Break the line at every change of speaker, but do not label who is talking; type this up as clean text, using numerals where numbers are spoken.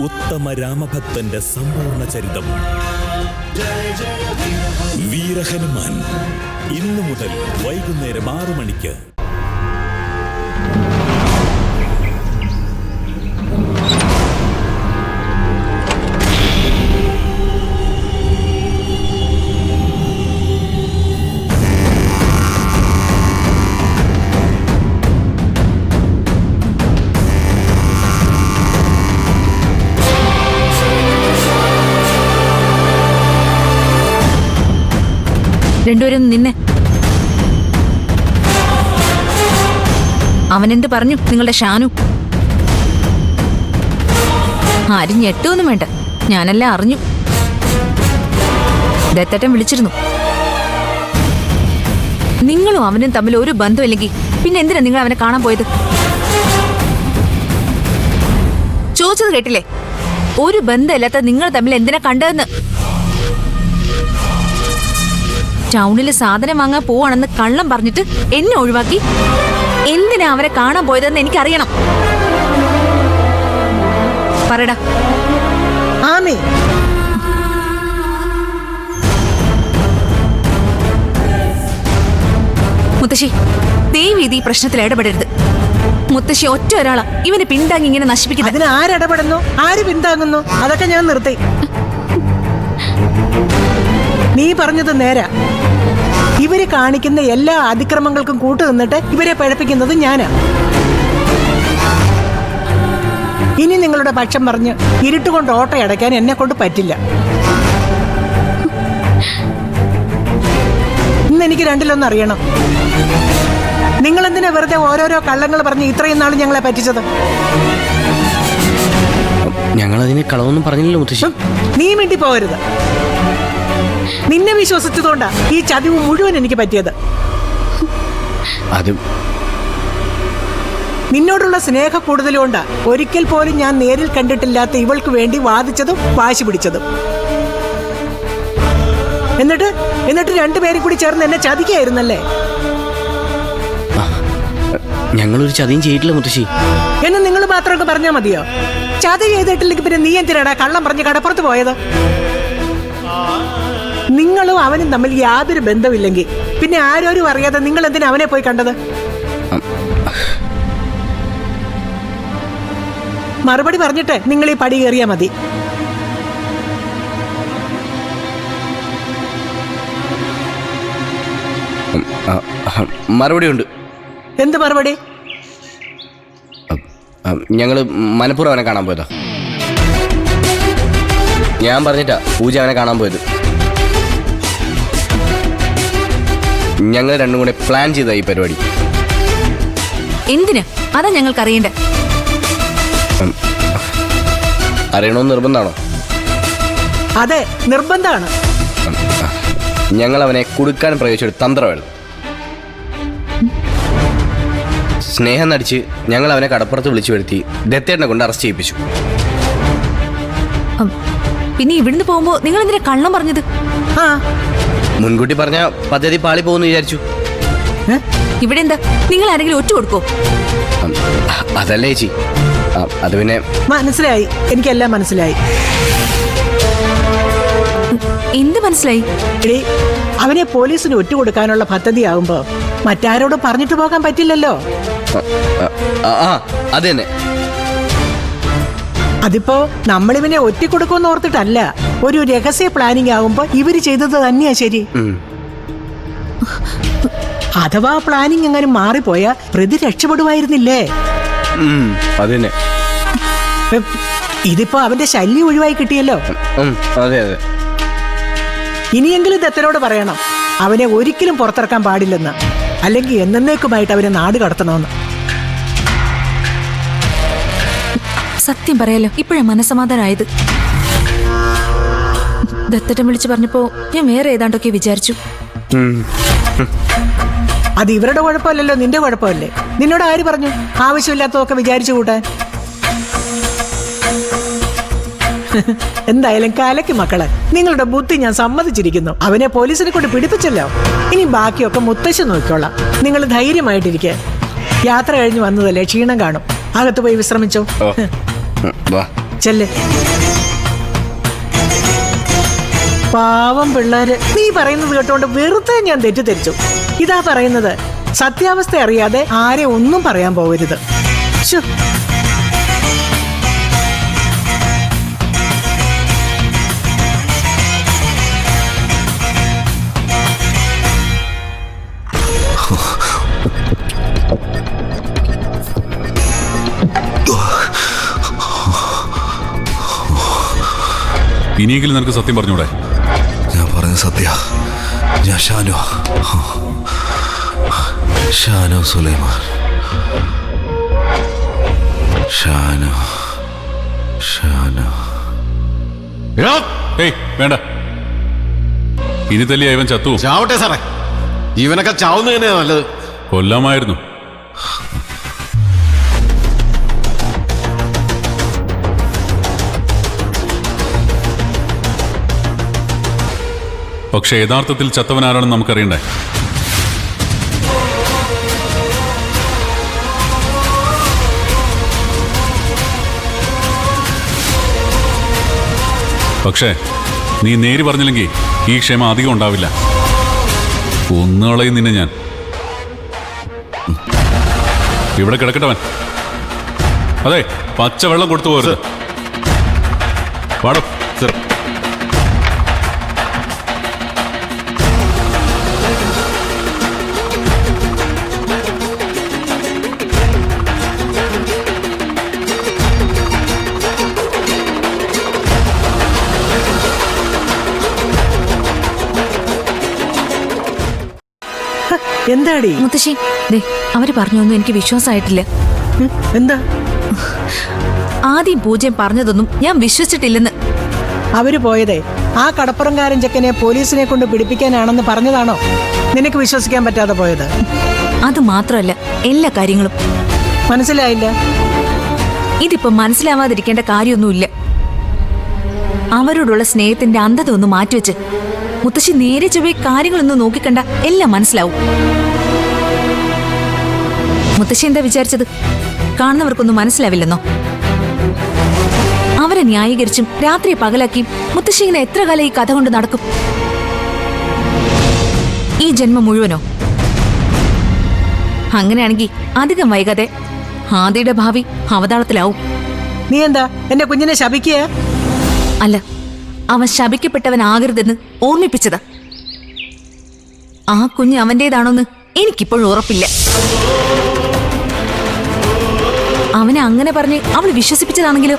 ഉത്തമ രാമഭക്തന്റെ സമ്പൂർണ്ണ ചരിതം. വീരഹനുമാൻ ഇന്നു മുതൽ വൈകുന്നേരം 6 മണിക്ക്.
രണ്ടുപേരും നിന്നെ. അവനെന്ത് പറഞ്ഞു നിങ്ങളുടെ ഷാനു? ആരും ഞെട്ടൊന്നും വേണ്ട, ഞാനെല്ലാം അറിഞ്ഞു. ദത്തേട്ടൻ വിളിച്ചിരുന്നു. നിങ്ങളും അവനും തമ്മിൽ ഒരു ബന്ധമില്ലെങ്കിൽ പിന്നെ എന്തിനാ നിങ്ങൾ അവനെ കാണാൻ പോയത്? ചോദിച്ചത് കേട്ടില്ലേ? ഒരു ബന്ധമില്ലാത്ത നിങ്ങൾ തമ്മിൽ എന്തിനാ കണ്ടതെന്ന്. ടൗണിൽ സാധനം വാങ്ങാൻ പോവാണെന്ന് കള്ളം പറഞ്ഞിട്ട് എന്നെ ഒഴിവാക്കി എന്തിനാ അവരെ കാണാൻ പോയതെന്ന് എനിക്കറിയണം. പറയടാ.
ആമേ,
മുത്തശ്ശി, ദയവ് ഈ പ്രശ്നത്തിൽ ഇടപെടരുത്. മുത്തശ്ശി ഒറ്റ ഒരാളാ ഇവനെ പിന്താങ്ങി ഇങ്ങനെ നശിപ്പിക്കുന്നത്.
അതിന് ആരിടപെടുന്നു, ആര് പിന്താങ്ങുന്നു? അതൊക്കെ ഞാൻ നിർത്തി. നീ പറഞ്ഞത് നേരാ. ഇവര് കാണിക്കുന്ന എല്ലാ അതിക്രമങ്ങൾക്കും കൂട്ടു നിന്നിട്ട് ഇവരെ പഴപ്പിക്കുന്നത് ഞാനാ. ഇനി നിങ്ങളുടെ പക്ഷം പറഞ്ഞ് ഇരുട്ടുകൊണ്ട് ഓട്ടയടയ്ക്കാൻ എന്നെ കൊണ്ട് പറ്റില്ല. ഇന്ന് എനിക്ക് രണ്ടിലൊന്നും അറിയണം. നിങ്ങളെന്തിനാ വെറുതെ ഓരോരോ കള്ളങ്ങൾ പറഞ്ഞ് ഇത്രയും നാൾ ഞങ്ങളെ പറ്റിച്ചത്?
ഞങ്ങളതിനെ കളവൊന്നും പറഞ്ഞില്ലല്ലോ മുത്തശ്ശി.
നീ മിണ്ടി പോകരുത്. നിന്നെ വിശ്വസിച്ചതുകൊണ്ടാ ഈ ചതിവ് മുഴുവൻ എനിക്ക് പറ്റിയത്.
അത്
നിന്നോടുള്ള സ്നേഹ കൂടുതലുകൊണ്ടാ ഒരിക്കൽ പോലും ഞാൻ നേരിൽ കണ്ടിട്ടില്ലാത്ത ഇവൾക്ക് വേണ്ടി വാദിച്ചതും വാശി പിടിച്ചതും. എന്നിട്ട് രണ്ടുപേരും കൂടി ചേർന്ന് എന്നെ ചതിക്കായിരുന്നല്ലേ?
ഞങ്ങളൊരു ചതിയും ചെയ്തിട്ടില്ല മുത്തശ്ശി.
എന്ന് നിങ്ങൾ മാത്രമൊക്കെ പറഞ്ഞാൽ മതിയോ? ചതി ചെയ്തിട്ടില്ലെങ്കിൽ പിന്നെ നീ എന്തിനാടാ കള്ളം പറഞ്ഞ് കടപ്പുറത്ത് പോയത്? നിങ്ങളും അവനും തമ്മിൽ യാതൊരു ബന്ധമില്ലെങ്കിൽ പിന്നെ ആരോരും അറിയാതെ നിങ്ങൾ എന്തിനാ അവനെ പോയി കണ്ടത്? മറുപടി പറഞ്ഞിട്ട് നിങ്ങൾ ഈ പടി കയറിയാ മതി.
മറുപടി ഉണ്ട്.
എന്ത് മറുപടി?
ഞങ്ങള് മനഃപൂർവ്വം അവനെ കാണാൻ പോയതാ. ഞാൻ പറഞ്ഞിട്ടാ പൂജ അവനെ കാണാൻ പോയത്. ഞങ്ങൾ രണ്ടും കൂടെ പ്ലാൻ ചെയ്ത ഈ പരിപാടി.
എന്തിന്? അതാ ഞങ്ങൾക്ക് അറിയണ്ടേ.
അറിയണമെന്ന് നിർബന്ധമാണോ?
അതെ, നിർബന്ധമാണ്.
ഞങ്ങൾ അവനെ കുടുക്കാൻ പ്രയോഗിച്ചൊരു തന്ത്രമാണ്. സ്നേഹം നടിച്ച് ഞങ്ങൾ അവനെ കടപ്പുറത്ത് വിളിച്ചു വരുത്തി ദത്തേട്ടനെ കൊണ്ട് അറസ്റ്റ് ചെയ്യിപ്പിച്ചു.
പിന്നെ ഇവിടുന്ന് പോകുമ്പോ നിങ്ങൾ എന്തിനാ കള്ളം പറഞ്ഞത്?
മുൻകൂട്ടി പറഞ്ഞ പദ്ധതി പാളി പോകുന്നു വിചാരിച്ചു.
ഇവിടെ എന്താ നിങ്ങൾ ആരെങ്കിലും ഒറ്റ കൊടുക്കോ?
അതല്ലേ ചേച്ചി. അത് പിന്നെ
മനസ്സിലായി, എനിക്കെല്ലാം മനസ്സിലായി.
എന്ത് മനസ്സിലായി?
അവനെ പോലീസിന് ഒറ്റുകൊടുക്കാനുള്ള പദ്ധതിയാകുമ്പോ മറ്റാരോടും പറഞ്ഞിട്ട് പോകാൻ പറ്റില്ലല്ലോ.
അത് തന്നെ.
അതിപ്പോ നമ്മളിവനെ ഒറ്റിക്കൊടുക്കുമെന്ന് ഓർത്തിട്ടല്ല, ഒരു രഹസ്യ പ്ലാനിങ് ആകുമ്പോ ഇവര് ചെയ്തത് തന്നെയാ ശരി. അഥവാ പ്ലാനിങ് എങ്ങനെ മാറിപ്പോയാ പ്രതി രക്ഷപ്പെടുമായിരുന്നില്ലേ?
അതന്നെ.
ഇതിപ്പോ അവന്റെ ശല്യം ഒഴിവായി കിട്ടിയല്ലോ.
അതെ അതെ.
ഇനിയെങ്കിലും ദത്തനോട് പറയണം അവനെ ഒരിക്കലും പുറത്തിറക്കാൻ പാടില്ലെന്ന്, അല്ലെങ്കിൽ എന്നേക്കുമായിട്ട് അവനെ നാട് കടത്തണമെന്ന്.
സത്യം പറയാലോ, ഇപ്പോഴാ മനസ്സമാധാനമായത്. ദത്തേട്ടൻ വിളിച്ചു പറഞ്ഞപ്പോ ഞാൻ വേറെ ഏതാണ്ടൊക്കെ വിചാരിച്ചു.
അത് ഇവരുടെ കുഴപ്പമല്ലല്ലോ, നിന്റെ കുഴപ്പമല്ലേ. നിന്നോട് ആര് പറഞ്ഞു ആവശ്യമില്ലാത്തതൊക്കെ വിചാരിച്ചു കൂട്ടാൻ? എന്തായാലും കാലയ്ക്ക് മക്കളെ, നിങ്ങളുടെ ബുദ്ധി ഞാൻ സമ്മതിച്ചിരിക്കുന്നു. അവനെ പോലീസിനെ കൊണ്ട് പിടിപ്പിച്ചല്ലോ. ഇനി ബാക്കിയൊക്കെ മുത്തശ്ശി നോക്കിക്കോളാം. നിങ്ങൾ ധൈര്യമായിട്ടിരിക്കുക. യാത്ര കഴിഞ്ഞ് വന്നതല്ലേ, ക്ഷീണം കാണും. അകത്ത് പോയി വിശ്രമിച്ചോ. ചെല്ല്. പാവം പിള്ളേര്. നീ പറയുന്നത് കേട്ടോണ്ട് വെറുതെ ഞാൻ തെറ്റിദ്ധരിച്ചു. ഇതാ പറയുന്നത്, സത്യാവസ്ഥ അറിയാതെ ആരെ ഒന്നും പറയാൻ പോകരുത്. ശ്ശോ.
ഇനിയെങ്കിലും നിനക്ക് സത്യം പറഞ്ഞൂടെ?
ഞാൻ പറഞ്ഞ സത്യ. ഞാൻ ഷാനോ സുലൈമാൻ. ഷാനോ.
ഏയ് വേണ്ട, ഇനി തല്ലിയ ഇവൻ ചത്തു.
ചാവട്ടെ സാറേ, ഇവനൊക്കെ ചാവുന്ന തന്നെയാ നല്ലത്.
കൊല്ലാമായിരുന്നു. പക്ഷെ യഥാർത്ഥത്തിൽ ചത്തവനാരാണെന്ന് നമുക്കറിയണ്ടേ? പക്ഷേ നീ നേര് പറഞ്ഞില്ലെങ്കിൽ ഈ ക്ഷമ അധികം ഉണ്ടാവില്ല. ഒന്നുകളയും നിന്നെ ഞാൻ. ഇവിടെ കിടക്കട്ടവൻ. അതെ, പച്ചവെള്ളം കൊടുത്തു പോരുത്. പാടും.
എന്താടി?
മുത്തശ്ശി, ദേ അവര് പറഞ്ഞൊന്നും എനിക്ക് വിശ്വാസമായിട്ടില്ല.
എന്താ?
ആദ്യം പൂജ്യം പറഞ്ഞതൊന്നും ഞാൻ വിശ്വസിച്ചിട്ടില്ലെന്ന്.
അവര് പോയതേ ആ കടപ്പുറംകാരൻ ചെക്കനെ പോലീസിനെ കൊണ്ട് പിടിപ്പിക്കാനാണെന്ന് പറഞ്ഞതാണോ നിനക്ക് വിശ്വസിക്കാൻ പറ്റാതെ പോയത്?
അത് മാത്രമല്ല, എല്ലാ കാര്യങ്ങളും.
മനസ്സിലായില്ല?
ഇതിപ്പോ മനസ്സിലാവാതിരിക്കേണ്ട കാര്യമൊന്നുമില്ല. അവരോടുള്ള സ്നേഹത്തിന്റെ അന്ധത ഒന്ന് മാറ്റിവെച്ച് മുത്തശ്ശി നേരെ ചൊവ്വേ കാര്യങ്ങളൊന്നും നോക്കിക്കണ്ട, എല്ലാം മനസ്സിലാവും. മുത്തശ്ശി എന്താ വിചാരിച്ചത്? കാണുന്നവർക്കൊന്നും മനസ്സിലാവില്ലെന്നോ? അവരെ ന്യായീകരിച്ചും രാത്രിയെ പകലാക്കിയും മുത്തശ്ശി ഇങ്ങനെ എത്ര കാലം ഈ കഥ കൊണ്ട് നടക്കും? ഈ ജന്മം മുഴുവനോ? അങ്ങനെയാണെങ്കിൽ അധികം വൈകാതെ ആദിയുടെ ഭാവി അവതാളത്തിലാവും.
നീ എന്താ എന്റെ കുഞ്ഞിനെ ശപിക്കുക?
അല്ല, അവൻ ശപിക്കപ്പെട്ടവനാകരുതെന്ന് ഓർമ്മിപ്പിച്ചത്. ആ കുഞ്ഞ് അവന്റേതാണോന്ന് എനിക്കിപ്പോഴും ഉറപ്പില്ല. അവനെ അങ്ങനെ പറഞ്ഞ് അവൾ വിശ്വസിപ്പിച്ചതാണെങ്കിലോ?